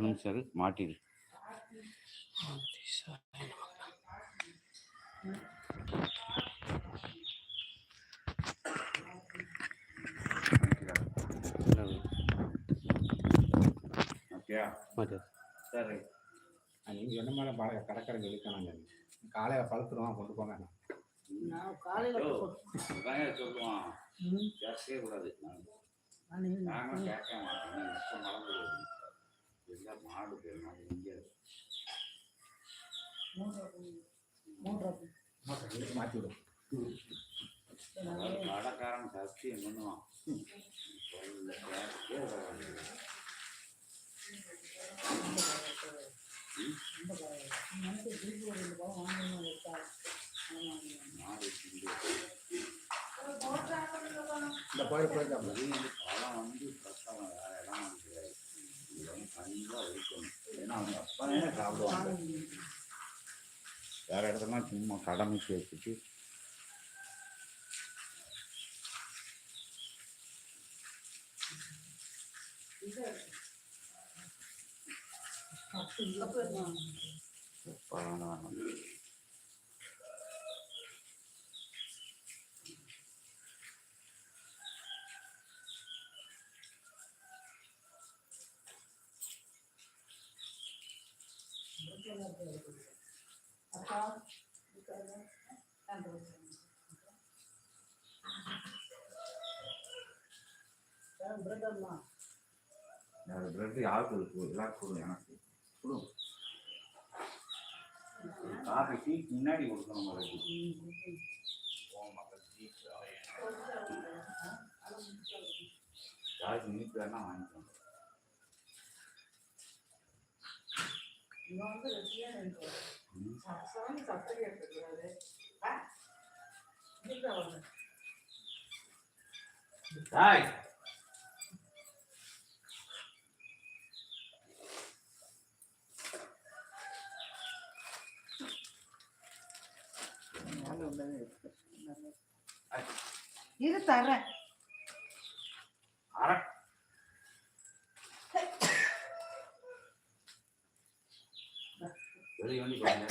நிமிஷம் மாட்டிடு. சரி, நீங்கள் சொன்ன மாதிரி பாருங்க, கடற்கரைக்கு எடுக்கணுங்க. காலையில் பழுத்துருவான், கொண்டு போங்க. நான் காலையில் சொல்லுவான், கேட்கவே கூடாது. நாங்களும் கேட்க மாட்டோம். எல்லாம் மாடு போயிருந்தாங்க. இங்கே மாற்றி விடும். கடைக்காரன் சத்தியம் பண்ணுவான். இந்த கோயில் போயிருக்காங்க. பழம் வந்து பிரசவம் வேற இடம் கிடையாது. இது வந்து கண்டிப்பாக இருக்கணும். ஏன்னா அவங்க அப்பவே சாப்பிடுவாங்க. வேற இடத்துலாம் சும்மா கடமைக்கு வச்சுட்டு பிரெட் யாருக்கு எல்லாருக்கும் கொடு. எனக்கு கொடு. காஃபி டீ முன்னாடி கொடுக்கணும். யாருக்கு நீட் வேணா வாங்கிக்கோங்க. Hi. இது தரேன். வெளியே வந்து பாருங்க.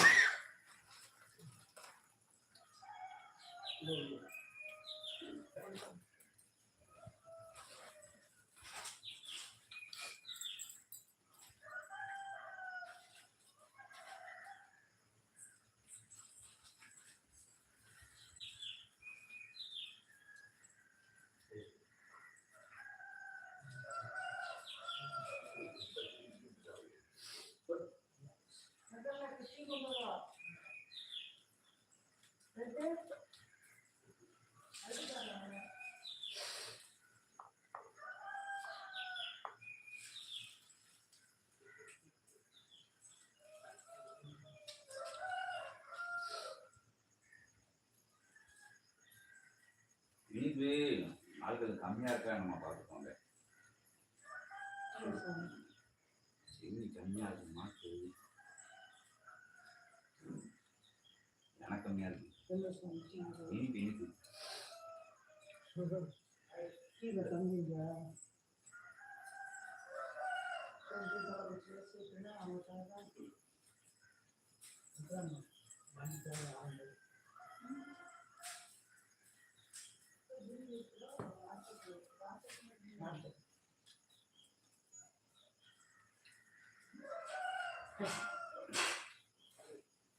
இனிப்பு ஆட்கள் கம்மியாக இருக்கா நம்ம பார்த்துக்கோங்க. இனி கம்மியாக இருக்குமா? எனக்கு கம்மியாக இருக்கு. இனிப்பு இனிப்பு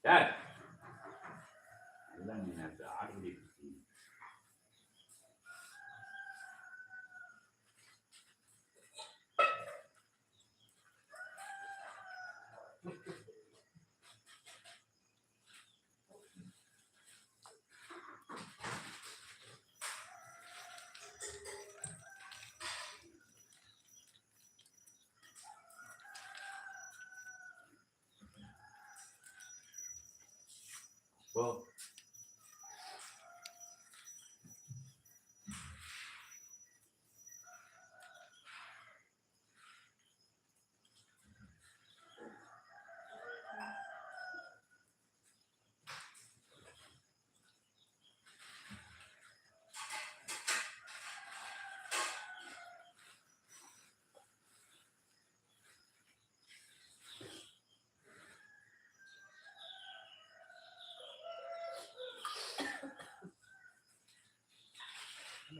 சார் எல்லாம் நீங்கள் ஆர்டர் பண்ணிட்டு Well,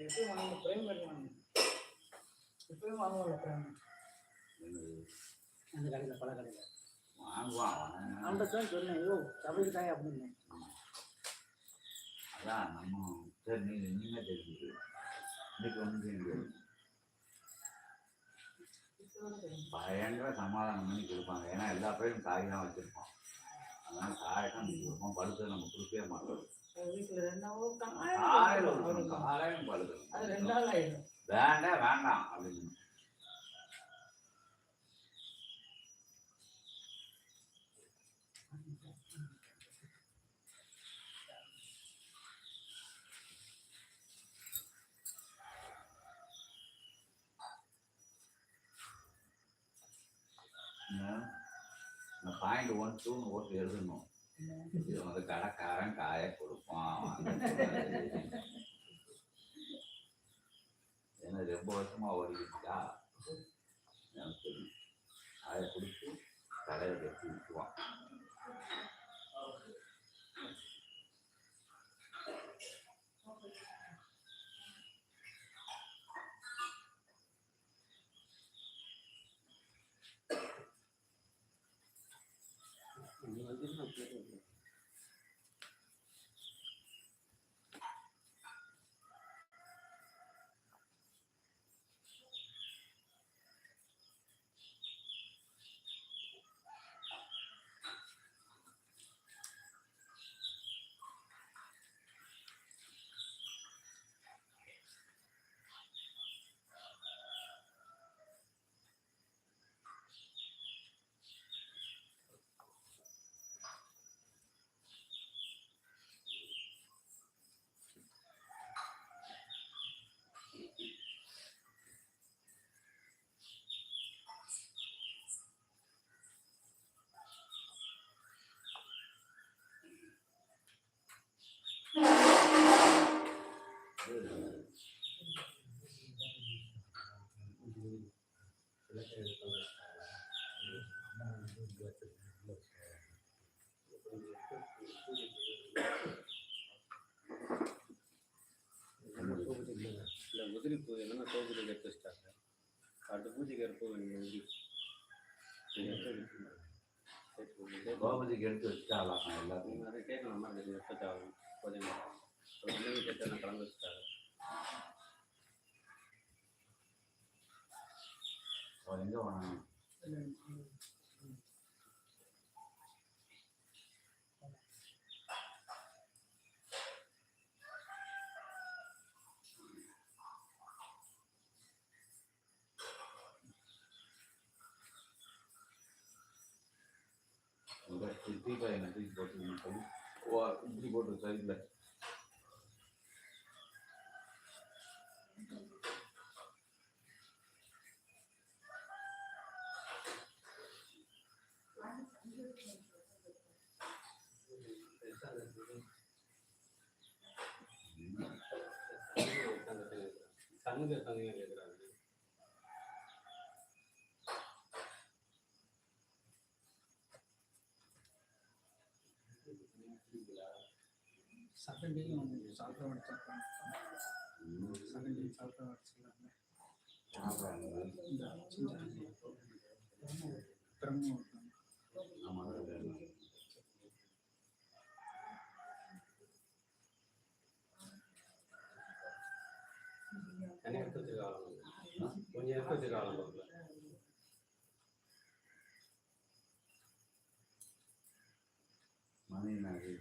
எப்பயும் வாங்க பிரேம் பண்ணுவாங்க எப்பயும் வாங்குவாங்க பிரேம் அந்த கடையில் பல கடையில் வாங்குவான் அவன்கிட்ட தான் சொன்னேன் ஐயோ சபைக்கு தாய் அப்படின்னு அதான் நம்ம சரி நீங்க தெரிஞ்சுது இன்னைக்கு வந்து பயங்கர சமாதானம் பண்ணி கொடுப்பாங்க. ஏன்னா எல்லா பேரும் காய் தான் வச்சிருப்போம். அதனால காயை தான் கொடுப்போம். பழுத்து நம்ம கொடுக்கவே மாட்டோம். காலையும் பழுது வேண்டாம் வேண்டாம் அப்படின்னு பாயிண்ட் 1 2 ஓட்டு எழுதணும். இது வந்து கடைக்காரன் காயை கொடுப்பான். ஏன்னா ரொம்ப வருஷமா ஓடிக்கிட்டா எனக்கு தெரியும். காயை கொடுத்து கடையை கட்டி விட்டுவான். உதிரி பூ என்னன்னா கோபுரம் எடுத்து வச்சிட்டாங்க. அடுத்த பூஜைக்கு இருப்போ கோபத்துக்கு எடுத்து வச்சுட்டாலாம் எல்லாத்தையும். நிறைய கேட்கணும் எடுத்தாகும் கொஞ்சம் கேட்டு கலந்து வச்சுட்டாங்க. எங்கே போனாங்க? தூக்கி போட்டு இப்படி போட்டு சைடில் சங்க கேட்குறாங்க. சட்டண்டையும் சாப்பிட வடிச்சிருக்காங்க. சட்டண்டையும் சாப்பிட வடிச்சிருக்காங்க. பிரம்மம் தண்ணி எடுத்து வச்சுருக்காங்க. கொஞ்சம் எடுத்து வச்சுருக்காங்க. மணி நாடு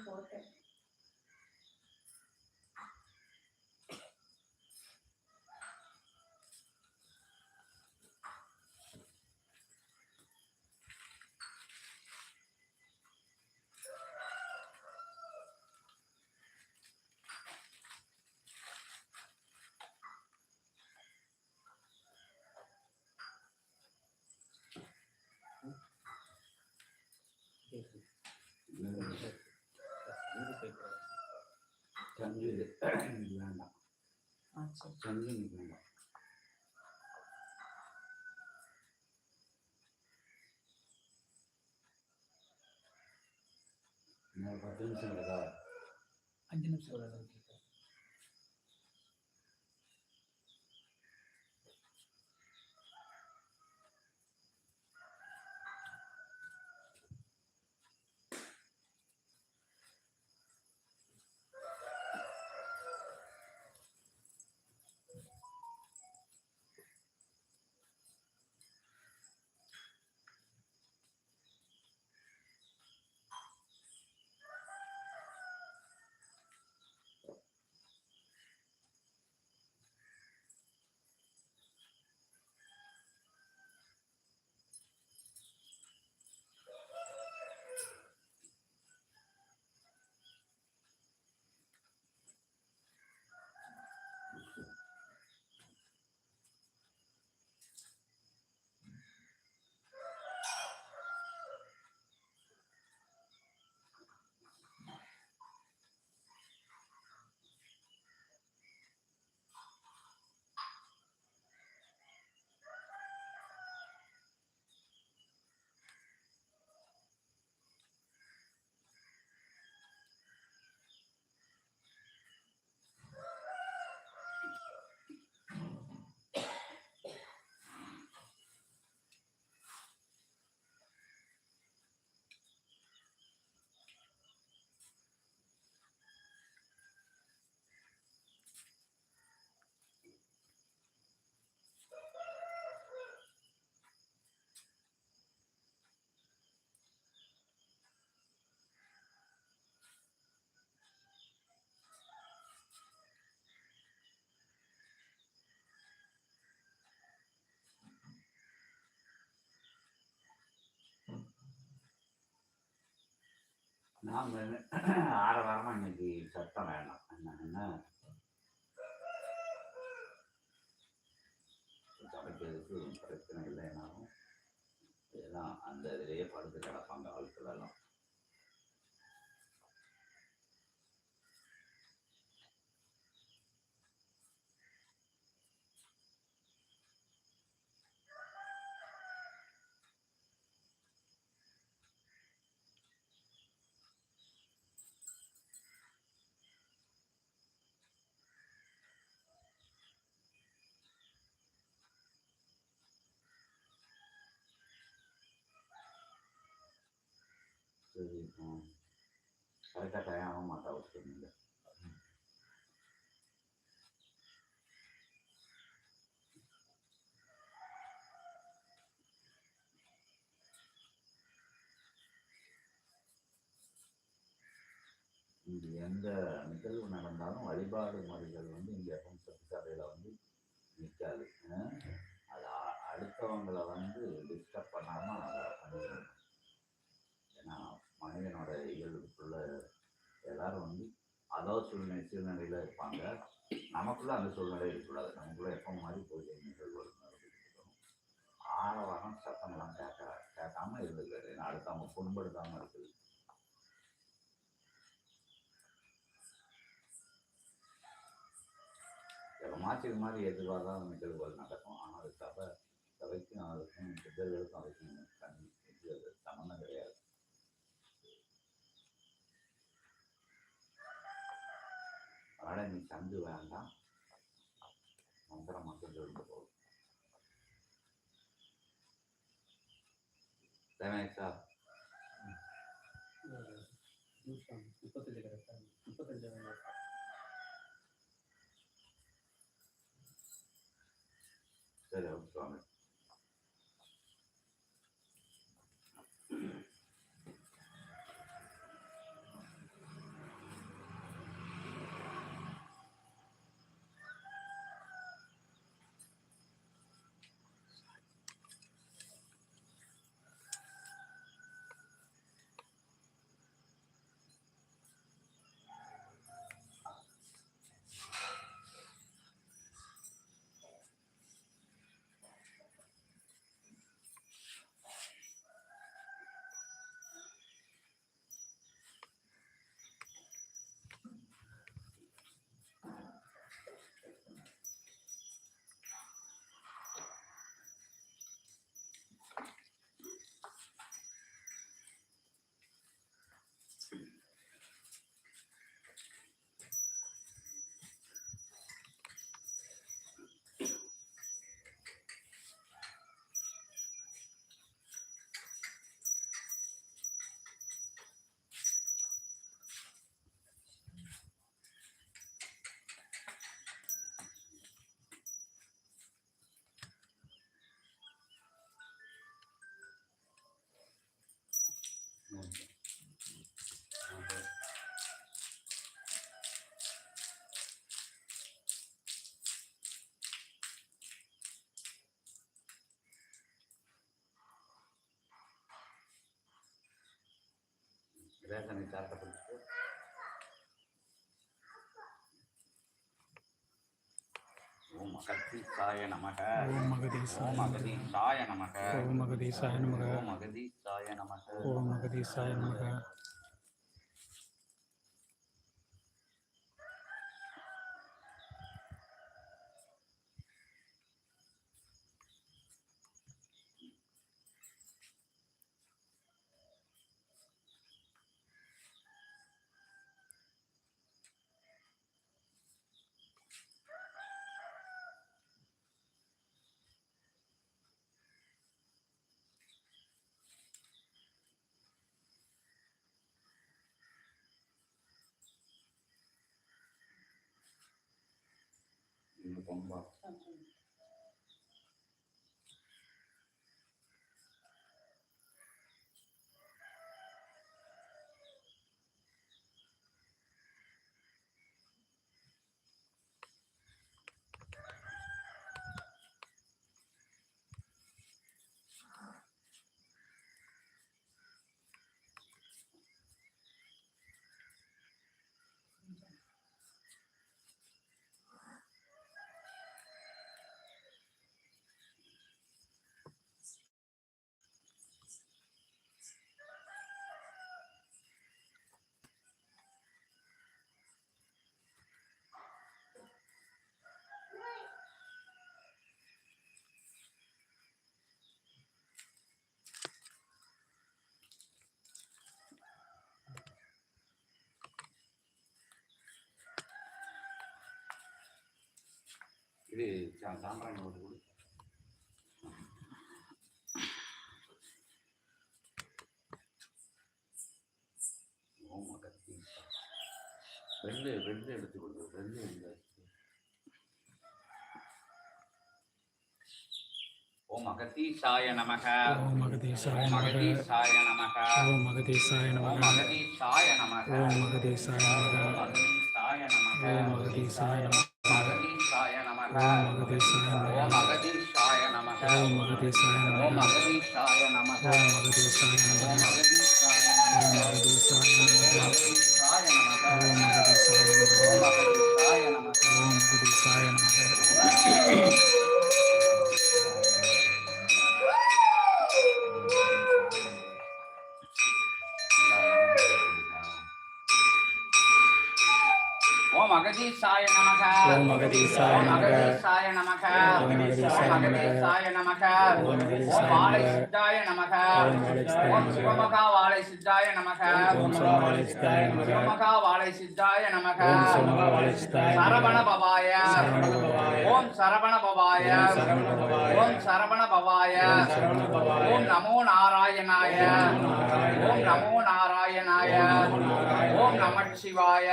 போட்டேன். சங்கு இது வேண்டாம், சரி. சங்கு இன்னைக்கு வேண்டாம். இன்னொரு 10 நிமிஷம் இருக்கா? 5 நிமிஷம் விளையாட. நாங்கள் ஆரவாரமாக இன்னைக்கு சத்தம் வேண்டாம். என்னன்னா சமைக்கிறதுக்கு பிரச்சனை இல்லைனாலும் எல்லாம் அந்த இதிலேயே படுத்து கிடப்பாங்க ஆட்கள் எல்லாம். சரி, கரெக்டாக டைம் ஆக மாட்டா வச்சுருந்தீங்க. இங்கே எந்த நிகழ்வு நடந்தாலும் வழிபாடு முறைகள் வந்து இங்கே எப்பவும் சபையில் வந்து நிற்காது. அது அடுத்தவங்களை வந்து டிஸ்டர்ப் பண்ணாமல் அதை பண்ணிடணும். ஏன்னா மனிதனோட இயல்புக்குள்ள எல்லாரும் வந்து அதோ சூழ்நிலையில் இருப்பாங்க. நமக்குள்ளே அந்த சூழ்நிலை இருக்கக்கூடாது. நமக்குள்ளே எப்போ மாதிரி பூஜை நிகழ்வுகள் நடந்துக்கிட்டு ஆரவாரம் சத்தமெல்லாம் கேட்காம இருந்துக்கிறது. ஏன்னா அடுத்தவங்க புண்படுத்தாமல் இருக்குது. மாற்றி இது மாதிரி எதிர்பார்க்காத நிகழ்வுகள் நடக்கும். ஆனால் அது சபைக்கும் அதுக்கும் சித்தர்களுக்கும் அதுக்கும் சம்மந்தம் கிடையாது. அதனால் நீ சந்து வேண்டாம், மந்திரம் மட்டும் சொல்லிட்டு போகும். ரமேஷா 35 கரெக்டா 35 சரி சுவாமி. ரேஷனை சாப்பிட்டு ஓம் அகதீசாய நமக. ஓம் அகதீசாய ஓம் அகதீசாய நமக. ஓம் அகதீசாய நமக. ஓம் அகதீசாய நமக. ஓம் அகதீசாய நமக. பொம்பா இது சாம்பிராணி போட்டு கொடு. ஓம் அகதீசாய வெள்ளை எடுத்து கொடு. வெள்ளை இல்லை. ஓம் அகதீசாய நமக. ஓம் அகதீசாய ஓம் நமக. அகதீசாய நமக. ஓம் அகதீசாய நமக. ஓம் அகதீசாய நமக. ஓம் அகதீசாய நமக. ஓம் அகதீசாய நமக. ஓம் அகதீசாய நமக. அகதீசாய நமக. ஓம் அகதீசாய நமக. ஓம் அகதீசாய நமக. ஓம் அகதீசாய நமக. ஓம் அகதீசாய நமக. ஓம் அகதீசாய நமக. ஓம் அகதீசாய ஓம் நமக. அகதீசாய நமக. ஓம் அகதீசாய நமக. ஓம் அகதீசாய நமக. ஓம் அகதீசாய நமக. ஓம் அகதீசாய நமக. ஓம் அகதீசாய நமக. ஓம் அகதீசாய ஓம் நமக. அகதீசாய நமக. ஓம் அகதீசாய ஓம் நமக. அகதீசாய நமக. ஓம் அகதீசாய ஓம் வாழை நமக. சித்தாய நமக. ஓம் வாழை சித்தாய ஓம் நமக. சிவமகா வாழை சித்தாய நமக. ஓம் சிவமகா சித்தாய நமக. சிவமகா வாழை சித்தாய நமக. ஓம் சிவமகா வாழை சித்தாய நமக. சரவண பவாய. சரவண பவாய. ஓம் சரவண பவாய. ஓம் சரவண பவாய. ஓம் சரவண பவாய. பவாய ஓம் நமோ நாராயணாய ஓம் நமோ நாராயணாய ஓம் நமச்சிவாய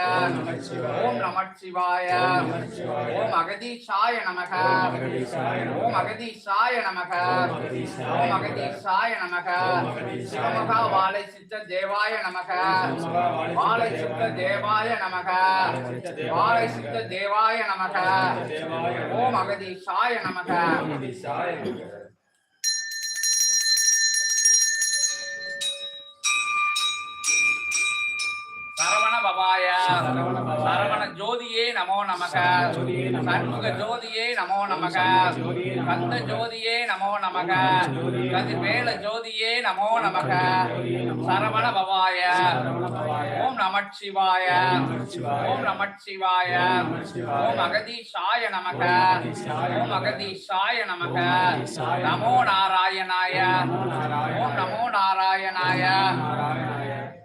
ஓம் நமச்சிவாய ஓம் அகதீஷாய நமக ஓம் அகதீஷாய நமக ஓம் அகதீஷாய நமக சிவமகா வாழை சித்த தேவாய நமக வாழை சித்த தேவாய நமக வாழை சித்த தேவாய நமக ஓம் அகதீஷாய நமக சரவண பவாய சரவண ஜோதியே நமோ நமக சண்முக ஜோதியே நமோ நமக கந்த ஜோதியே நமோ நமக கதிர்வேல ஜோதியே நமோ நமக சரவண பவாய ஓம் நமச்சிவாய ஓம் நமச்சிவாய ஓம் அகதீஷாய நமக ஓம் அகதீஷாய நமக நமோ நாராயணாய ஓம் நமோ நாராயணாய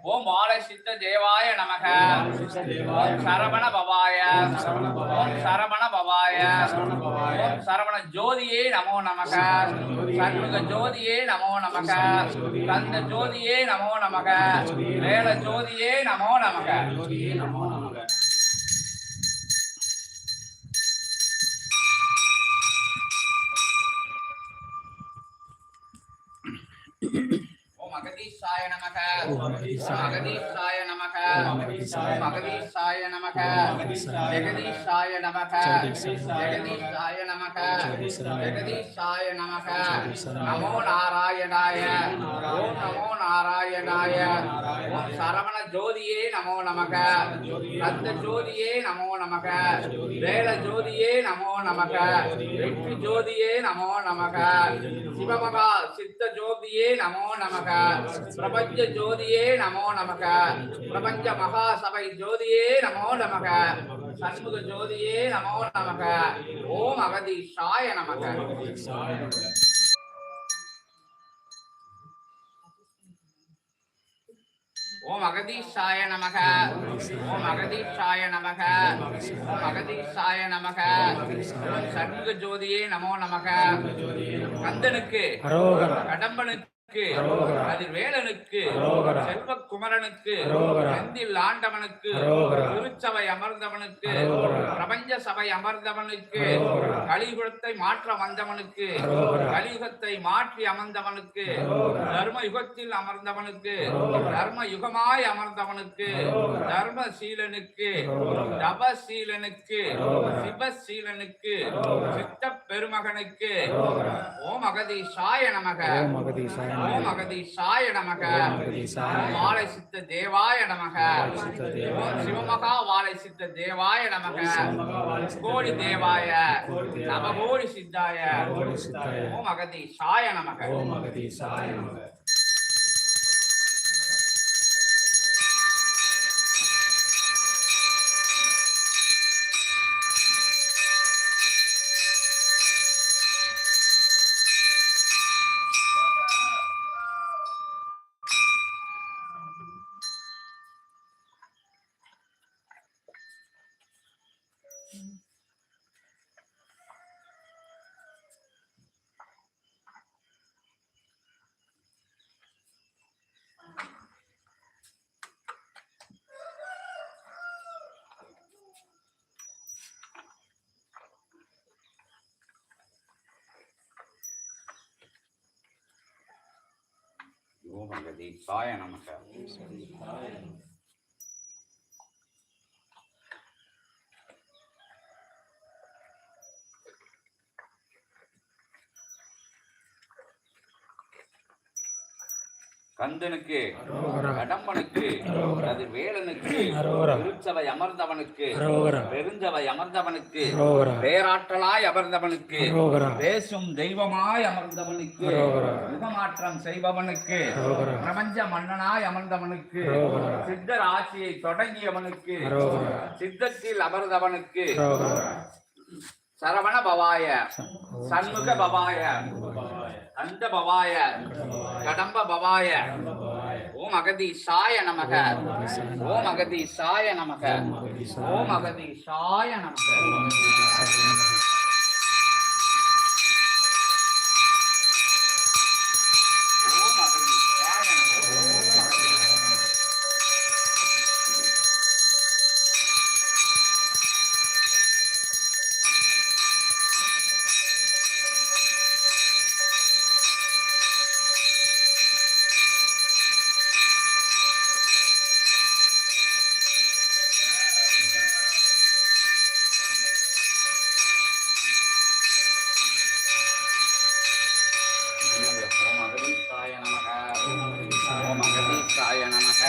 ஓம் வாழை சித்த தேவாய நமக ஓம் சரவண பவாய ஓம் சரவண பவாய ஓம் சரவண ஜோதியே நமோ நமக சண்முக ஜோதியே நமோ நமக கந்த ஜோதியே நமோ நமக வேல ஜோதியே நமோ நமக அகதீஷாய நமக அகதீஷாய நமக அகதீஷாய நமக ஜெகதீஷாய நமக ஜெகதீஷாய நமக ஜெகதீஷாய நமக நமோ நாராயணாய ஓம் நமோ நாராயணாய ஓம் சரவண ஜோதியே நமோ நமக கந்த ஜோதியே நமோ நமக வேல ஜோதியே நமோ நமக வெற்றி ஜோதியே நமோ நமக சிவமகா சித்த ஜோதியே நமோ நமக பிரபஞ்ச ஜோதியே நமோ நமக பிரபஞ்ச மகாசபை ஜோதியே நமோ நமக சண்முக ஜோதியே நமோ நமக ஓம் அகதீஷாய நமக ஓம் அகதீஷாய நமக ஓம் அகதீஷாய நமக ஓம் அகதீஷாய நமக ஓம் சண்முக ஜோதியே நமோ நமக கந்தனுக்கு கடம்பனுக்கு வேலனுக்கு செல்வக்குமரனுக்கு செந்தில் ஆண்டவனுக்கு திருச்சபை அமர்ந்தவனுக்கு பிரபஞ்ச சபை அமர்ந்தவனுக்கு கலியுகத்தை மாற்ற வந்தவனுக்கு கலியுகத்தை மாற்றி அமர்ந்தவனுக்கு தர்ம யுகத்தில் அமர்ந்தவனுக்கு தர்ம யுகமாய் அமர்ந்தவனுக்கு தர்மசீலனுக்கு தபசீலனுக்கு சிவசீலனுக்கு சித்த பெருமகனுக்கு ஓம் அகதீஷாய நமக ஓம் அகதீஷாய நமக ஓம் வாழை சித்த தேவாய நமக ஓம் சிவமகா வாழை சித்த தேவாய நமக கோடி தேவாய நவகோடி சித்தாய ஓம் அகதீஷாய நமக ஓம் அகதீஷாய நமக ஓம் அகதீஷாய நமக கந்தனுக்கு கடம்பனுக்கு கதிர்வேலனுக்கு திருச்சபை அமர்ந்தவனுக்கு பெருஞ்சபை அமர்ந்தவனுக்கு பேராற்றலாய் அமர்ந்தவனுக்கு பேசும் தெய்வமாய் அமர்ந்தவனுக்கு முகமாற்றம் செய்பவனுக்கு பிரபஞ்ச மன்னனாய் அமர்ந்தவனுக்கு சித்தர் ஆட்சியை தொடங்கியவனுக்கு சித்தத்தில் அமர்ந்தவனுக்கு சரவண பவாய சண்முக பவாய அந்த பவாய கடம்ப பவாய ஓம் அகதீஷாய நமக ஓம் அகதீஷாய நமக ஓம் அகதீஷாய நமக அகதீஷாய நமக. ஓம் அகதீஷாய நமக.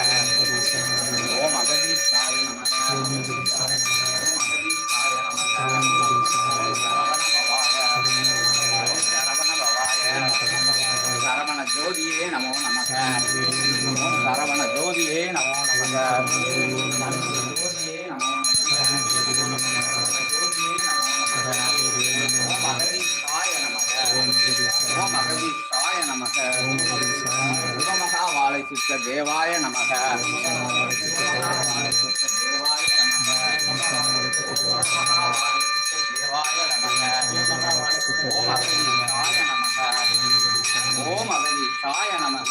ஓம் அகதீஷாய நமக. ஓம் அகதீஷாய நமக. சரவண ஜோதியே நமோ நமக. ஓம் சரவண ஜோதியே நமோ நமக. ஜோதியே நமோ மகதீஷாய நமக. சிவமகாவாலை சித்த தேவாய நமக. ஓம் அகதீஷாய நமக.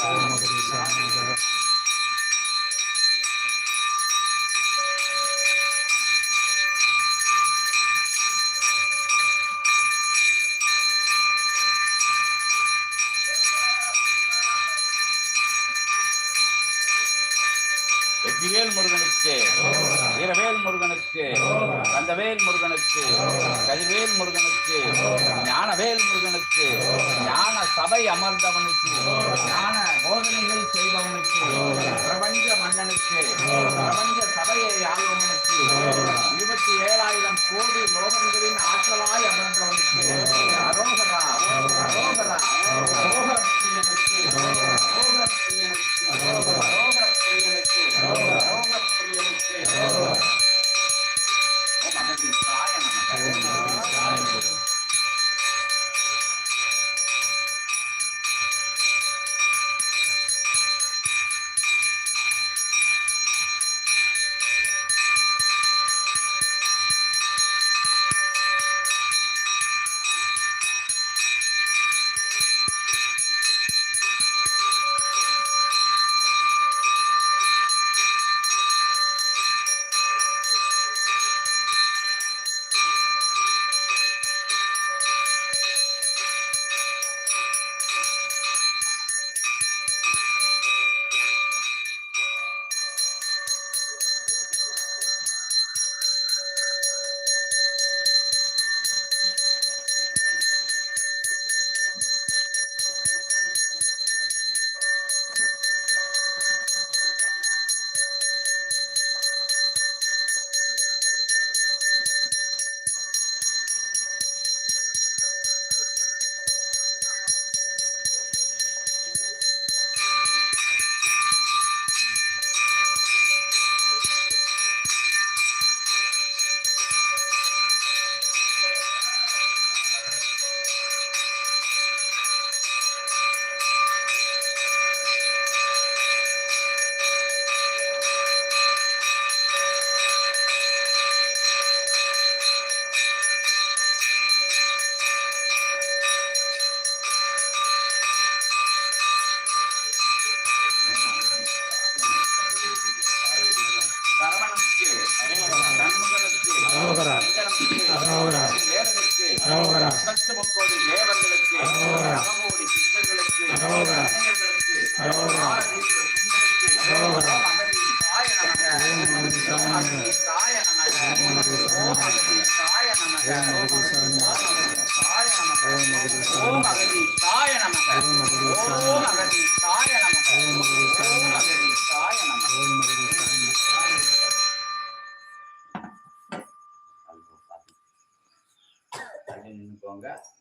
வெற்றிவேல் முருகனுக்கு, வீரவேல் முருகனுக்கு, கந்தவேல் முருகனுக்கு, கதிவேல் முருகனுக்கு, ஞானவேல் முருகனுக்கு, ஞான சபை அமர்ந்தவனுக்கு, ஞான போதனைகள் செய்பவனுக்கு, பிரபஞ்ச மன்னனுக்கு, பிரபஞ்ச சபையை ஆள்பவனுக்கு, 27,000 கோடி லோகங்களின் ஆற்றலாய் அமர்ந்தவனுக்கு, அரோகரா அரோகரா அரோகப்பிரியனுக்கு, அரோகப்பிரியனுக்கு, அரோகப்பிரியனுக்கு, அரோகப்பிரியனுக்கு. ஓம் அகதீஷாய நமக.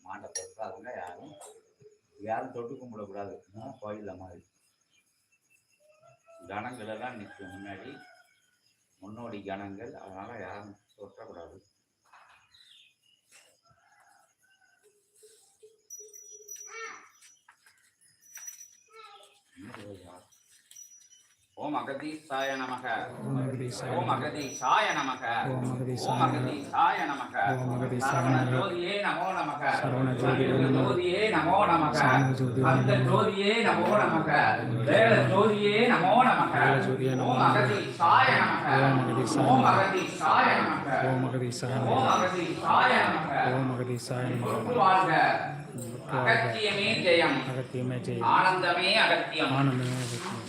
மாட்டை தொட்டாதுங்க, யாரும் தொட்டு கும்பிடக்கூடாது. கோயில்ல மாதிரி கணங்கள் எல்லாம் நிற்கும் முன்னாடி, முன்னோடி கணங்கள், அதனால யாரும் தொட்டக்கூடாது. ஓம் அகதீஷாய நமக. ஓம் அகதீஷாய நமக. ஓம் அகதீஷாய நமக. சரவண ஜோதியே நமோ நமக. ஜோதியே நமோ நமக. அந்த ஜோதியே நமோ நமக. வேல ஜோதியே நமோ நமக. ஓம் அகதீஷாய நமக. ஓம் அகதீஷாய நமக. ஓம் அகதீஷாய நமக. ஓம் அகதீஷாய நமக. ஓம் அகதீஷாய நமக. வாழ்க அகத்தியமே ஜெயம். அகத்தியமே ஜெயம். ஆனந்தமே அகத்தியம். ஆனந்தமே அகத்தியம்.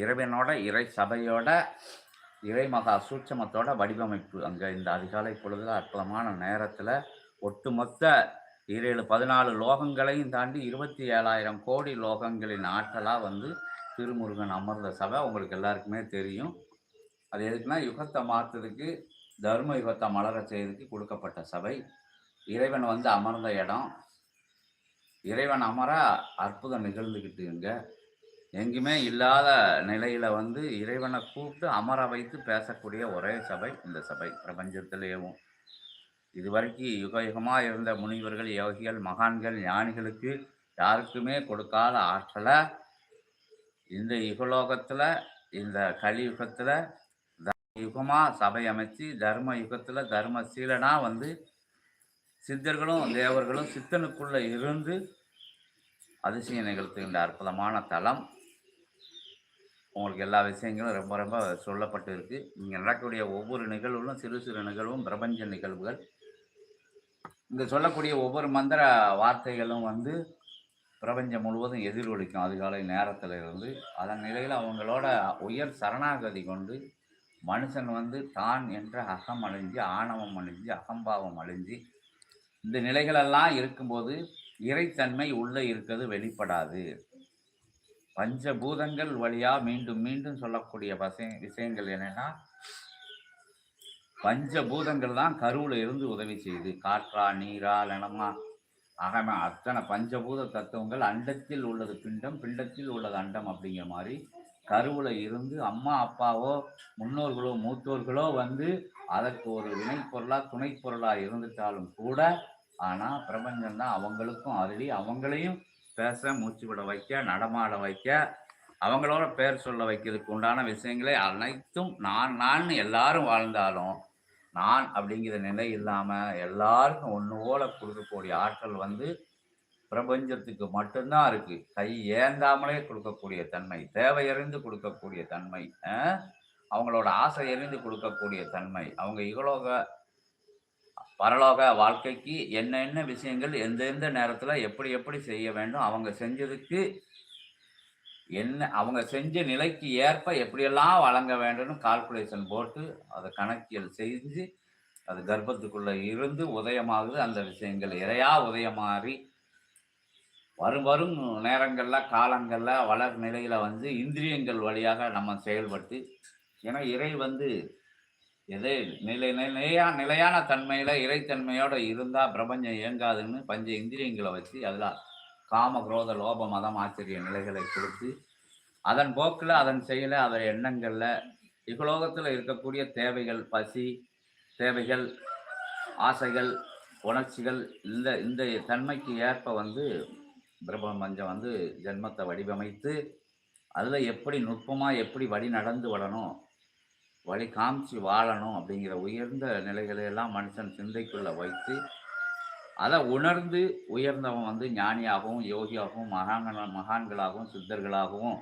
இறைவனோட இறை சபையோட இறைமகா சூட்சமத்தோட வடிவமைப்பு. அங்கே இந்த அதிகாலை பொழுதுல அற்புதமான நேரத்தில் ஒட்டுமொத்த 14 லோகங்களையும் தாண்டி 27,000 கோடி லோகங்களின் ஆற்றலாக வந்து திருமுருகன் அமர்ந்த சபை உங்களுக்கு எல்லாருக்குமே தெரியும். அது எதுக்குன்னா யுகத்தை மாற்றுறதுக்கு, தர்ம யுகத்தை மலர செய்யறதுக்கு கொடுக்கப்பட்ட சபை. இறைவன் வந்து அமர்ந்த இடம். இறைவன் அமர அற்புதம் நிகழ்ந்துக்கிட்டுங்க. எங்குமே இல்லாத நிலையில வந்து இறைவனை கூப்பிட்டு அமர வைத்து பேசக்கூடிய ஒரே சபை இந்த சபை பிரபஞ்சத்திலேயும். இதுவரைக்கும் யுக யுகமாக இருந்த முனிவர்கள், யோகிகள், மகான்கள், ஞானிகளுக்கு யாருக்குமே கொடுக்காத ஆற்றலை இந்த யுகலோகத்தில், இந்த கலியுகத்தில் யுகமாக சபை அமைச்சு தர்ம யுகத்தில் தர்மசீலனாக வந்து சித்தர்களும் தேவர்களும் சித்தனுக்குள்ளே இருந்து அதிசயம் நிகழ்த்துகின்ற அற்புதமான தலம். உங்களுக்கு எல்லா விஷயங்களும் ரொம்ப ரொம்ப சொல்லப்பட்டு இருக்குது. இங்கே நடக்கக்கூடிய ஒவ்வொரு நிகழ்வுகளும் சிறு சிறு நிகழ்வும் பிரபஞ்ச நிகழ்வுகள். இங்கே சொல்லக்கூடிய ஒவ்வொரு மந்திர வார்த்தைகளும் வந்து பிரபஞ்சம் முழுவதும் எதிரொலிக்கும் அதிகாலை நேரத்தில் இருந்து. அதன் நிலையில் அவங்களோட உயர் சரணாகதி கொண்டு மனுஷன் வந்து தான் என்ற அகம் அழிஞ்சு, ஆணவம் அழிஞ்சு, அகம்பாவம் அழிஞ்சு, இந்த நிலைகளெல்லாம் இருக்கும்போது இறைத்தன்மை உள்ளே இருக்கிறது வெளிப்படாது. பஞ்சபூதங்கள் வழியாக மீண்டும் மீண்டும் சொல்லக்கூடிய விஷயங்கள் என்னென்னா, பஞ்சபூதங்கள் தான் கருவில் இருந்து உதவி செய்யுது. காற்றா, நீரா, நிலமா, அகமா, அத்தனை பஞ்சபூத தத்துவங்கள். அண்டத்தில் உள்ளது பிண்டம், பிண்டத்தில் உள்ளது அண்டம் அப்படிங்கிற மாதிரி கருவில் இருந்து அம்மா அப்பாவோ முன்னோர்களோ மூத்தோர்களோ வந்து அதற்கு ஒரு வினை பொருளாக துணை பொருளாக இருந்துட்டாலும் கூட, ஆனால் பிரபஞ்சம்தான் அவங்களுக்கும் அருளி அவங்களையும் பேச, மூச்சு விட வைக்க, நடமாட வைக்க, அவங்களோட பேர் சொல்ல வைக்கிறதுக்கு உண்டான விஷயங்களே அனைத்தும் நான் எல்லாரும் வாழ்ந்தாலும் நான் அப்படிங்கிற நிலை இல்லாமல் எல்லாருக்கும் ஒன்று போல கொடுக்கக்கூடிய ஆற்றல் வந்து பிரபஞ்சத்துக்கு மட்டும்தான் இருக்குது. கை ஏந்தாமலே கொடுக்கக்கூடிய தன்மை, தேவையறிந்து கொடுக்கக்கூடிய தன்மை, அவங்களோட ஆசை எறிந்து கொடுக்கக்கூடிய தன்மை, அவங்க இகலோக பரலோக வாழ்க்கைக்கு என்ன விஷயங்கள் எந்தெந்த நேரத்தில் எப்படி எப்படி செய்ய வேண்டும், அவங்க செஞ்சதுக்கு என்ன, அவங்க செஞ்ச நிலைக்கு ஏற்ப எப்படியெல்லாம் வழங்க வேண்டும்னு கால்குலேஷன் போட்டு அதை கணக்கியல் செஞ்சு அது கர்ப்பத்துக்குள்ளே இருந்து உதயமாகுது. அந்த விஷயங்கள் இறையா உதயமாறி வரும் நேரங்களில் காலங்களில் வளர் நிலையில் வந்து இந்திரியங்கள் வழியாக நம்ம செயல்பட்டு, ஏன்னா இறை வந்து எதே நிலையான தன்மையில் இறைத்தன்மையோடு இருந்தால் பிரபஞ்சம் இயங்காதுன்னு பஞ்ச இந்திரியங்களை வச்சு அதில் காம, குரோத, லோப, மதம், ஆச்சரிய நிலைகளை கொடுத்து அதன் போக்கில் அதன் செயலை அதன் எண்ணங்களில் இகலோகத்தில் இருக்கக்கூடிய தேவைகள், பசி தேவைகள், ஆசைகள், உணர்ச்சிகள், இந்த தன்மைக்கு ஏற்ப வந்து பிரபஞ்சம் வந்து ஜென்மத்தை வடிவமைத்து அதில் எப்படி நுட்பமாக எப்படி வழி நடந்து வரணும், வழி காமிச்சு வாழணும் அப்படிங்கிற உயர்ந்த நிலைகளையெல்லாம் மனுஷன் சிந்தைக்குள்ளே வைத்து அதை உணர்ந்து உயர்ந்தவன் வந்து ஞானியாகவும் யோகியாகவும் மகான்களாகவும் சித்தர்களாகவும்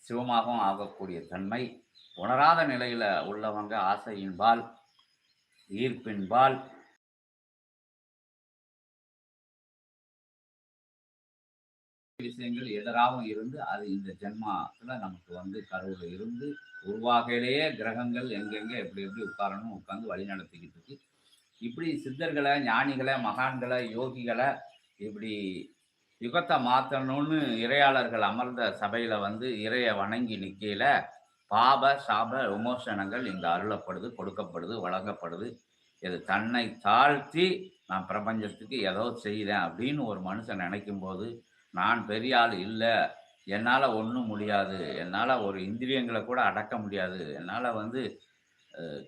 சிவமாகவும் ஆகக்கூடிய தன்மை. உணராத நிலையில் உள்ளவங்க ஆசையின்பால், ஈர்ப்பின்பால், விஷயங்கள் எதிராகவும் இருந்து அது இந்த ஜென்மாத்தில் நமக்கு வந்து கருவில் இருந்து உருவாகையிலேயே கிரகங்கள் எங்கெங்கே எப்படி எப்படி உட்காரணும் உட்கார்ந்து வழி நடத்திக்கிட்டு இருக்கு. இப்படி சித்தர்களை, ஞானிகளை, மகான்களை, யோகிகளை இப்படி யுகத்தை மாற்றணும்னு இறையாளர்கள் அமர்ந்த சபையில் வந்து இறையை வணங்கி நிற்கையில் பாப சாப விமோசனங்கள் இங்கே அருளப்படுது, கொடுக்கப்படுது, வழங்கப்படுது. இது தன்னை தாழ்த்தி நான் பிரபஞ்சத்துக்கு ஏதோ செய்கிறேன் அப்படின்னு ஒரு மனுஷன் நினைக்கும் போது, நான் பெரிய ஆள் இல்லை, என்னால் ஒன்றும் முடியாது, என்னால் ஒரு இந்திரியங்களை கூட அடக்க முடியாது, என்னால் வந்து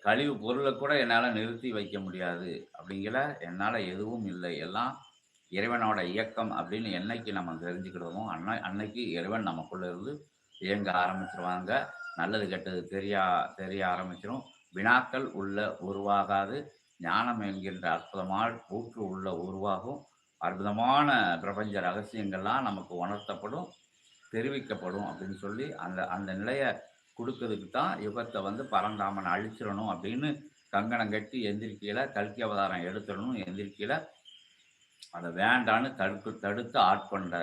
கழிவு பொருளை கூட என்னால் நிறுத்தி வைக்க முடியாது, அப்படிங்கிற என்னால் எதுவும் இல்லை, எல்லாம் இறைவனோட இயக்கம் அப்படின்னு என்னைக்கு நம்ம தெரிஞ்சுக்கிடுவோமோ அன்னைக்கு இறைவன் நமக்குள்ளே இருந்து இயங்க ஆரம்பிச்சிருவாங்க. நல்லது கெட்டது தெரிய ஆரம்பிச்சிடும். வினாக்கள் உள்ள உருவாகாது. ஞானம் என்கின்ற அற்புதமான ஊற்று உள்ள உருவாகும். அற்புதமான பிரபஞ்ச ரகசியங்கள்லாம் நமக்கு உணர்த்தப்படும், தெரிவிக்கப்படும் அப்படின்னு சொல்லி அந்த நிலையை கொடுக்கறதுக்கு தான் யுகத்தை வந்து பரந்தாமன் அழிச்சிடணும் அப்படின்னு கங்கணம் கட்டி எந்திரிக்கையில், கல்கி அவதாரம் எடுத்துடணும் எந்திரிக்கையில் அதை வேண்டான்னு தடுத்து ஆட்கொண்ட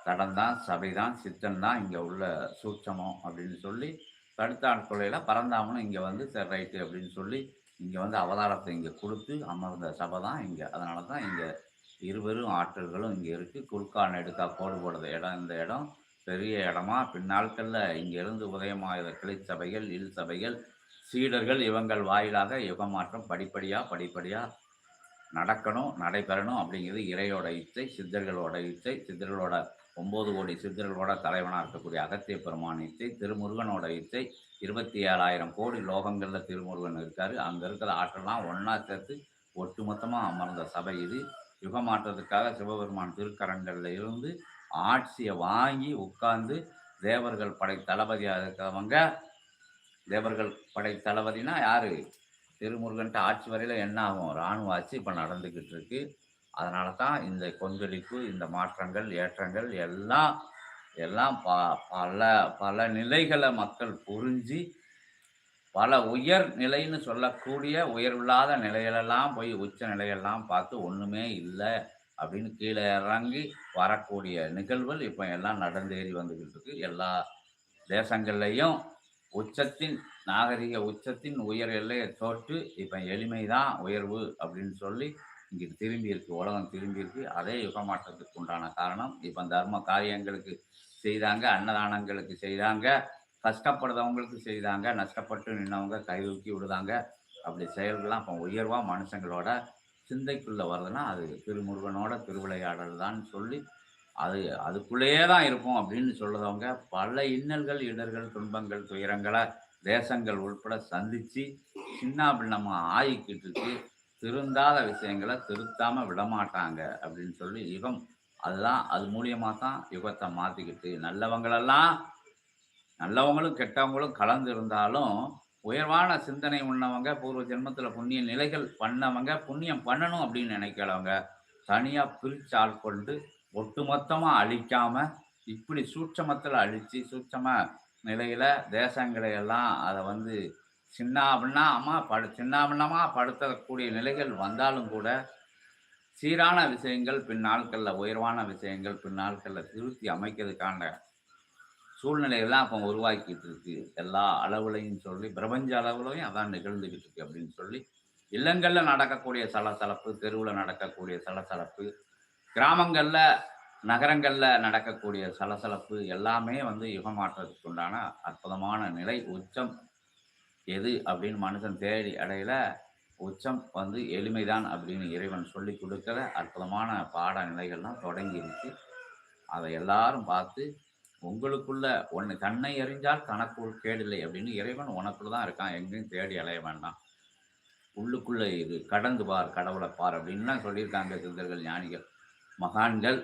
தடம் தான், சபை தான், சித்தன் தான் இங்கே உள்ள சூட்சமம் அப்படின்னு சொல்லி தடுத்த ஆட்கொள்ளையில் பரந்தாமனும் இங்கே வந்து சரி ரைட்டு அப்படின்னு சொல்லி இங்கே வந்து அவதாரத்தை இங்கே கொடுத்து அமர்ந்த சபை தான் இங்கே. அதனால தான் இங்கே இருவரும் ஆற்றல்களும் இங்கே இருக்குது. குறுக்கா நெடுக்கா கோடு போடுற இடம் இந்த இடம் பெரிய இடமா பின்னாட்களில் இங்கிருந்து உதயமாகிற கிளை சபைகள், இல் சபைகள், சீடர்கள் இவங்கள் வாயிலாக யுகமாற்றம் படிப்படியாக நடக்கணும், நடைபெறணும் அப்படிங்கிறது இறையோட இச்சை, சித்தர்களோட இச்சை. சித்தர்களோட 9 கோடி சித்தர்களோட தலைவனாக இருக்கக்கூடிய அகத்திய பெருமான் இச்சை, திருமுருகனோட இச்சை. 27,000 கோடி லோகங்களில் திருமுருகன் இருக்கார். அங்கே இருக்கிற ஆற்றலாம் ஒன்றா சேர்த்து ஒட்டுமொத்தமாக அமர்ந்த சபை இது. யுகமாற்றத்துக்காக சிவபெருமான் திருக்கரங்களில் இருந்து ஆட்சியை வாங்கி உட்கார்ந்து தேவர்கள் படை தளபதியாக இருக்கிறவங்க, தேவர்கள் படை தளபதினா யார்? திருமுருகன்ட்டு ஆட்சி வரையில் என்ன ஆகும்? இராணுவ ஆட்சி இப்போ நடந்துக்கிட்டு இருக்கு. அதனால தான் இந்த கொந்தளிப்பு, இந்த மாற்றங்கள், ஏற்றங்கள் எல்லாம் பல நிலைகளை மக்கள் புரிஞ்சு பல உயர் நிலைன்னு சொல்லக்கூடிய உயர்வில்லாத நிலைகளெல்லாம் போய் உச்ச நிலையெல்லாம் பார்த்து ஒன்றுமே இல்லை அப்படின்னு கீழே இறங்கி வரக்கூடிய நிகழ்வுகள் இப்போ எல்லாம் நடந்தேறி வந்துக்கிட்டு இருக்கு. எல்லா தேசங்கள்லையும் உச்சத்தின் நாகரிக உச்சத்தின் உயர் எல்லையை தோற்று இப்போ எளிமை தான் உயர்வு அப்படின்னு சொல்லி இங்கே திரும்பி இருக்கு, உலகம் திரும்பி இருக்கு. அதே யுகமாற்றத்துக்கு உண்டான காரணம் இப்போ தர்ம காரியங்களுக்கு செய்தாங்க, அன்னதானங்களுக்கு செய்தாங்க, கஷ்டப்படுறவங்களுக்கு செய்தாங்க, நஷ்டப்பட்டு நின்றவங்க கைதூக்கி விடுதாங்க. அப்படி செயல்கள்லாம் இப்போ உயர்வாக மனுஷங்களோட சிந்தைக்குள்ளே வருதுன்னா அது திருமுருகனோட திருவிளையாடல் தான் சொல்லி அதுக்குள்ளேயே தான் இருப்போம் அப்படின்னு சொல்லுறவங்க பல இன்னல்கள், இடர்கள், துன்பங்கள், துயரங்களை தேசங்கள் உள்பட சந்தித்து சின்ன பின்னமாக ஆகிக்கிட்டு இருக்கு. திருந்தாத விஷயங்களை திருத்தாமல் விடமாட்டாங்க அப்படின்னு சொல்லி யுகம் அதுதான், அது மூலியமாக தான் யுகத்தை மாற்றிக்கிட்டு நல்லவங்களும் கெட்டவங்களும் கலந்து இருந்தாலும் உயர்வான சிந்தனை உள்ளவங்க, பூர்வ ஜென்மத்தில் புண்ணிய நிலைகள் பண்ணவங்க, புண்ணியம் பண்ணணும் அப்படின்னு நினைக்கிறவங்க தனியாக பிரித்து ஆட்கொண்டு ஒட்டுமொத்தமாக அழிக்காமல் இப்படி சூட்சமத்தில் அழித்து சூட்சம நிலையில் தேசங்களை எல்லாம் அதை வந்து சின்னாபின்னமாக படுத்தக்கூடிய நிலைகள் வந்தாலும் கூட சீரான விஷயங்கள் பின்னாட்களில், உயர்வான விஷயங்கள் பின்னாட்களில் திருத்தி அமைக்கிறதுக்கான சூழ்நிலையெல்லாம் இப்போ உருவாக்கிட்டு இருக்கு. எல்லா அளவுலையும் சொல்லி பிரபஞ்ச அளவுலையும் அதான் நிகழ்ந்துக்கிட்டு இருக்கு அப்படின்னு சொல்லி இல்லங்களில் நடக்கக்கூடிய சலசலப்பு, தெருவில் நடக்கக்கூடிய சலசலப்பு, கிராமங்களில் நகரங்களில் நடக்கக்கூடிய சலசலப்பு எல்லாமே வந்து யுகமாற்றத்துக்கு உண்டான அற்புதமான நிலை. உச்சம் எது அப்படின்னு மனுஷன் தேடி அடையில உச்சம் வந்து எளிமைதான் அப்படின்னு இறைவன் சொல்லி கொடுக்குற அற்புதமான பாட நிலைகள்லாம் தொடங்கிருச்சு. அதை எல்லாரும் பார்த்து உங்களுக்குள்ள ஒன்று தன்னை அறிஞ்சால் தனக்குள் கேடில்லை அப்படின்னு இறைவன் உனக்குள்ள தான் இருக்கான், எங்கேயும் தேடி அலைய வேண்டாம், உள்ளுக்குள்ளே இது கடந்து பார், கடவுளை பார் அப்படின்லாம் சொல்லியிருக்காங்க சித்தர்கள், ஞானிகள், மகான்கள்.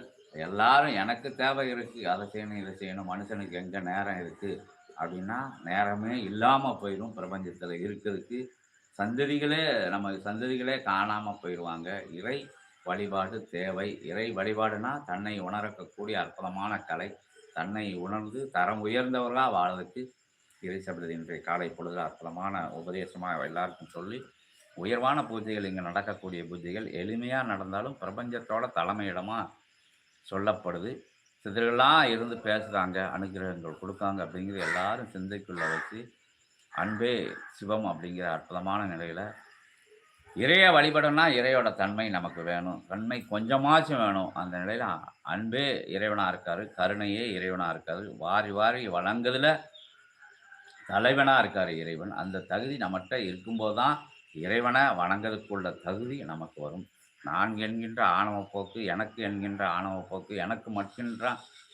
எல்லாரும் எனக்கு தேவை இருக்குது, அதை செய்யணும் இதை செய்யணும், மனுஷனுக்கு எங்கே நேரம் இருக்குது அப்படின்னா நேரமே இல்லாமல் போயிடும். பிரபஞ்சத்தில் இருக்கிறதுக்கு நம்ம சந்ததிகளே காணாமல் போயிடுவாங்க. இறை வழிபாடு தேவை. இறை வழிபாடுனா தன்னை உணரக்கூடிய அற்புதமான கலை. தன்னை உணர்ந்து தரம் உயர்ந்தவர்களாக வாழ்றதுக்கு இறை சபதி இன்றைய காலை பொழுது அற்புதமான உபதேசமாக எல்லாருக்கும் சொல்லி உயர்வான பூஜைகள் இங்கே நடக்கக்கூடிய பூஜைகள் எளிமையாக நடந்தாலும் பிரபஞ்சத்தோட தலைமையிடமாக சொல்லப்படுது. சிதறெல்லாம் இருந்து பேசுகிறாங்க, அனுகிரகங்கள் கொடுக்காங்க அப்படிங்கிறது எல்லாரும் சிந்தைக்குள்ளே வச்சு அன்பே சிவம் அப்படிங்கிற அற்புதமான நிலையில் இறையை வழிபடணும்னா இறையோட தன்மை நமக்கு வேணும், தன்மை கொஞ்சமாச்சும் வேணும். அந்த நிலையில் அன்பே இறைவனாக இருக்கார், கருணையே இறைவனாக இருக்கார், வாரி வாரி வழங்குதில் தலைவனாக இருக்கார் இறைவன். அந்த தகுதி நம்மகிட்ட இருக்கும்போது தான் இறைவனை வணங்குறதுக்குள்ள தகுதி நமக்கு வரும். நான் என்கின்ற ஆணவ போக்கு, எனக்கு என்கின்ற ஆணவ போக்கு,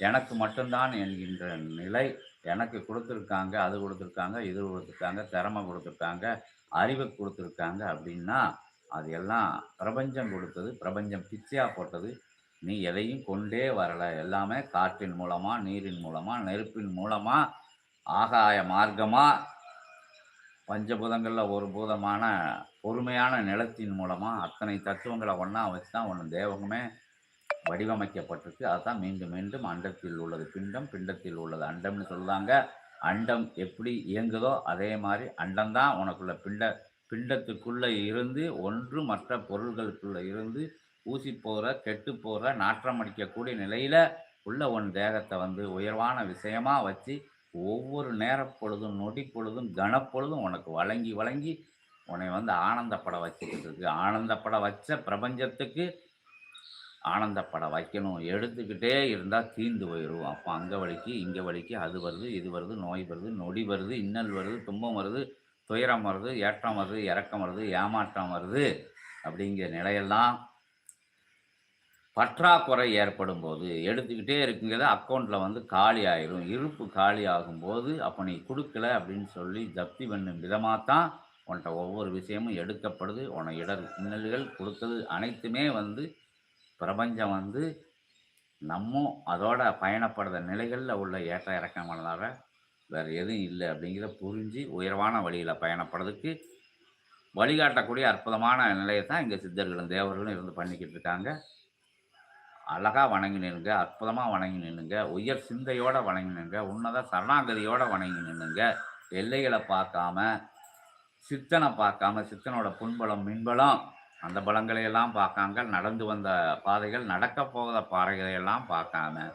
எனக்கு மட்டும்தான் என்கின்ற நிலை எனக்கு கொடுத்துருக்காங்க, அது கொடுத்துருக்காங்க, இது கொடுத்துருக்காங்க, திறமை கொடுத்துருக்காங்க, அறிவு கொடுத்துருக்காங்க அப்படின்னா அது எல்லாம் பிரபஞ்சம் கொடுத்தது. பிரபஞ்சம் பிச்சையாக போட்டது. நீ எதையும் கொண்டே வரலை, எல்லாமே காற்றின் மூலமாக, நீரின் மூலமாக, நெருப்பின் மூலமாக, ஆகாய மார்க்கமாக, பஞ்சபூதங்களில் ஒரு பூதமான பொறுமையான நிலத்தின் மூலமாக அத்தனை தத்துவங்களை ஒன்றா வச்சு தான் ஒன்று தேவகமே வடிவமைக்கப்பட்டிருக்கு. அதுதான் மீண்டும் மீண்டும் அண்டத்தில் உள்ளது பிண்டம், பிண்டத்தில் உள்ளது அண்டம்னு சொல்லுவாங்க. அண்டம் எப்படி இயங்குதோ அதே மாதிரி அண்டம்தான் உனக்குள்ள பிண்டத்துக்குள்ளே இருந்து ஒன்று மற்ற பொருள்களுக்குள்ளே இருந்து ஊசி போகிற, கெட்டு போகிற, நாற்றம் அடிக்கக்கூடிய நிலையில் உள்ள உன் தேகத்தை வந்து உயர்வான விஷயமாக வச்சு ஒவ்வொரு நேரப்பொழுதும் நொடி பொழுதும் கனப்பொழுதும் உனக்கு வழங்கி வழங்கி உன்னை வந்து ஆனந்தப்பட வச்சுக்கிட்டு இருக்கு. ஆனந்தப்பட வச்ச பிரபஞ்சத்துக்கு ஆனந்தப்பட வைக்கணும். எடுத்துக்கிட்டே இருந்தால் தீந்து போயிடும். அப்போ அங்கே வலிக்கு இங்கே வலிக்கு அது வருது இது வருது நோய் வருது நொடி வருது இன்னல் வருது துன்பம் வருது துயரம் வருது ஏற்றம் வருது இறக்கம் வருது ஏமாற்றம் வருது. அப்படிங்கிற நிலையெல்லாம் பற்றாக்குறை ஏற்படும் போது எடுத்துக்கிட்டே இருக்குங்கிறத அக்கௌண்ட்டில் வந்து காலி ஆயிரும். இருப்பு காலி ஆகும்போது அப்போ நீ கொடுக்கல அப்படின்னு சொல்லி ஜப்தி பண்ணும் விதமாக தான் உன்கிட்ட ஒவ்வொரு விஷயமும் எடுக்கப்படுது. உன்னை இடர் இன்னல்கள் கொடுத்தது அனைத்துமே வந்து பிரபஞ்சம் வந்து நம்ம அதோட பயணப்படுற நிலைகளில் உள்ள ஏற்ற இறக்கமானதாக வேறு எதுவும் இல்லை அப்படிங்கிறத புரிஞ்சு உயர்வான வழியில் பயணப்படுறதுக்கு வழிகாட்டக்கூடிய அற்புதமான நிலையை தான் இங்கே சித்தர்களும் தேவர்களும் இருந்து பண்ணிக்கிட்டு இருக்காங்க. அழகாக வணங்கி நின்னுங்க, அற்புதமாக வணங்கி நின்னுங்க, உயர் சிந்தையோடு வணங்கி நின்னுங்க, உன்னத சரணாகதியோடு வணங்கி நின்னுங்க. எல்லைகளை பார்க்காம சித்தனை பார்க்காம சித்தனோட புண்பலம் மின்பலம் அந்த பலங்களையெல்லாம் பார்க்காங்க. நடந்து வந்த பாதைகள் நடக்க போகிற பாதைகளையெல்லாம் பார்க்காம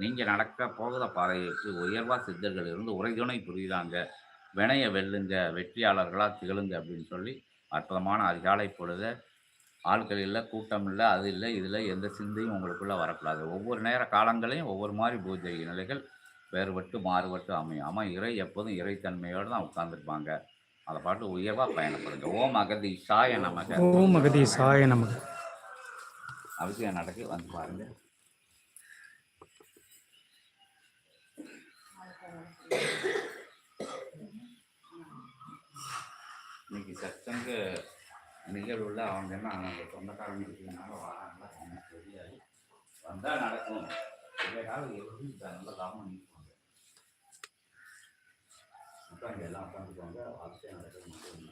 நீங்கள் நடக்க போகிற பாதைக்கு உயர்வா சித்தர்கள் இருந்து உரைதுணை புரியுதாங்க. வினைய வெல்லுங்க, வெற்றியாளர்களாக திகழுங்க அப்படின்னு சொல்லி அற்புதமான அதிகாலை பொழுத ஆட்கள் இல்லை கூட்டம் இல்லை அது இல்லை இதில் எந்த சிந்தையும் உங்களுக்குள்ளே வரக்கூடாது. ஒவ்வொரு நேர காலங்களையும் ஒவ்வொரு மாதிரி பூஜை நிலைகள் வேறுபட்டு மாறுபட்டு அமையும். ஆமாம் இறை எப்போதும் இறைத்தன்மையோடு தான் உட்கார்ந்துருப்பாங்க. அதை பாட்டு உயர்வாக பயணப்படுங்க. ஓம் அகதீஷாய நமக. ஓம் அகதீஷாய நமக. அவசியம் நடக்கு வந்து பாருங்க. இன்னைக்கு சச்சங்க நிகழ்வுல அவங்க என்ன அவங்க சொந்தக்காரங்க இருக்கிறதுனால வராங்களா எனக்கு தெரியாது. வந்தால் நடக்கும். இல்லைனால எப்படி நல்ல லாபம் நிற்பாங்க. உட்காந்து எல்லாம் உட்காந்துக்குவாங்க. அவசியம் நடக்கும்.